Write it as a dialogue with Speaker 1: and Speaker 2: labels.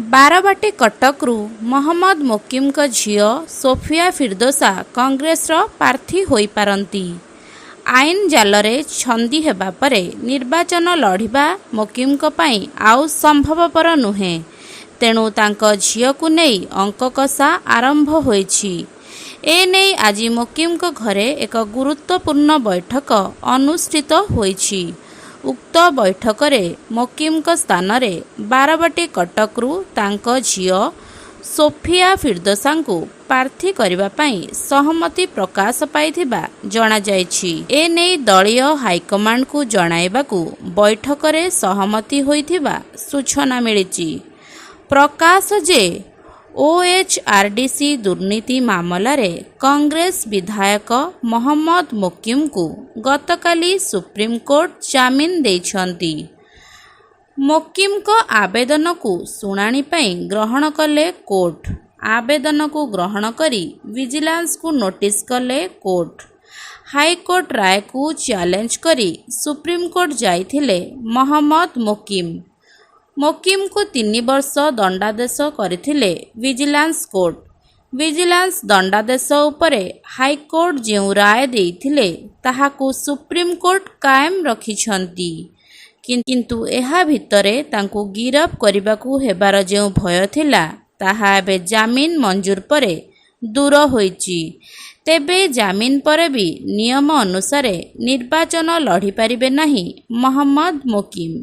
Speaker 1: ବାରବାଟୀ କଟକରୁ ମହମ୍ମଦ ମୋକିମଙ୍କ ଝିଅ ସୋଫିଆ ଫିରଦୋସା କଂଗ୍ରେସର ପ୍ରାର୍ଥୀ ହୋଇପାରନ୍ତି। ଆଇନ ଜାଲରେ ଛନ୍ଦି ହେବା ପରେ ନିର୍ବାଚନ ଲଢ଼ିବା ମୋକିମଙ୍କ ପାଇଁ ଆଉ ସମ୍ଭବପର ନୁହେଁ। ତେଣୁ ତାଙ୍କ ଝିଅକୁ ନେଇ ଅଙ୍କକଷା ଆରମ୍ଭ ହୋଇଛି। ଏନେଇ ଆଜି ମୋକିମଙ୍କ ଘରେ ଏକ ଗୁରୁତ୍ୱପୂର୍ଣ୍ଣ ବୈଠକ ଅନୁଷ୍ଠିତ ହୋଇଛି। ଉକ୍ତ ବୈଠକରେ ମୋକିମଙ୍କ ସ୍ଥାନରେ ବାରବାଟୀ କଟକରୁ ତାଙ୍କ ଝିଅ ସୋଫିଆ ଫିରଦୋସାଙ୍କୁ ପ୍ରାର୍ଥୀ କରିବା ପାଇଁ ସହମତି ପ୍ରକାଶ ପାଇଥିବା ଜଣାଯାଇଛି। ଏନେଇ ଦଳୀୟ ହାଇକମାଣ୍ଡକୁ ଜଣାଇବାକୁ ବୈଠକରେ ସହମତି ହୋଇଥିବା ସୂଚନା ମିଳିଛି। ପ୍ରକାଶ ଯେ ଓଏଚ୍ଆରଡିସି ଦୁର୍ନୀତି ମାମଲାରେ କଂଗ୍ରେସ ବିଧାୟକ ମହମ୍ମଦ ମୋକିମଙ୍କୁ ଗତକାଲି ସୁପ୍ରିମକୋର୍ଟ ଜାମିନ ଦେଇଛନ୍ତି। ମୋକିମଙ୍କ ଆବେଦନକୁ ଶୁଣାଣି ପାଇଁ ଗ୍ରହଣ କଲେ କୋର୍ଟ। ଆବେଦନକୁ ଗ୍ରହଣ କରି ଭିଜିଲାନ୍ସକୁ ନୋଟିସ କଲେ କୋର୍ଟ। ହାଇକୋର୍ଟ ରାୟକୁ ଚ୍ୟାଲେଞ୍ଜ କରି ସୁପ୍ରିମକୋର୍ଟ ଯାଇଥିଲେ ମହମ୍ମଦ ମୋକିମ। ମୋକିମଙ୍କୁ 3 ବର୍ଷ ଦଣ୍ଡାଦେଶ କରିଥିଲେ ଭିଜିଲାନ୍ସ କୋର୍ଟ। ଭିଜିଲାନ୍ସ ଦଣ୍ଡାଦେଶ ଉପରେ ହାଇକୋର୍ଟ ଯେଉଁ ରାୟ ଦେଇଥିଲେ ତାହାକୁ ସୁପ୍ରିମକୋର୍ଟ କାଏମ ରଖିଛନ୍ତି। କିନ୍ତୁ ଏହା ଭିତରେ ତାଙ୍କୁ ଗିରଫ କରିବାକୁ ହେବାର ଯେଉଁ ଭୟ ଥିଲା ତାହା ଏବେ ଜାମିନ ମଞ୍ଜୁର ପରେ ଦୂର ହୋଇଛି। ତେବେ ଜାମିନ ପରେ ବି ନିୟମ ଅନୁସାରେ ନିର୍ବାଚନ ଲଢ଼ିପାରିବେ ନାହିଁ ମହମ୍ମଦ ମୋକିମ।